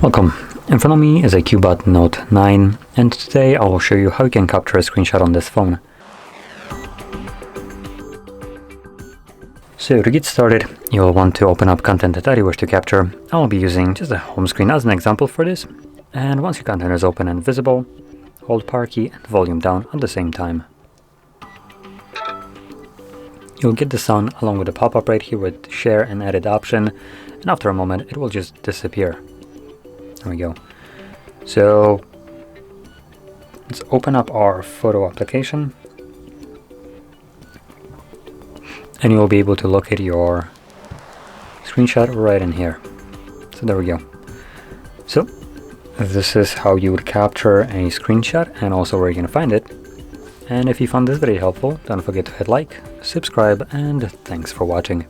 Welcome. In front of me is a CUBOT Note 9, and today I will show you how you can capture a screenshot on this phone. So to get started, you'll want to open up content that you wish to capture. I'll be using just a home screen as an example for this. And once your content is open and visible, hold power key and volume down at the same time. You'll get this on along with a pop-up right here with share and edit option, and after a moment it will just disappear. There we go. So let's open up our photo application, and you will be able to locate your screenshot right in here. So there we go. So this is how you would capture a screenshot and also where you can find it. And if you found this video helpful, don't forget to hit like, subscribe, and thanks for watching.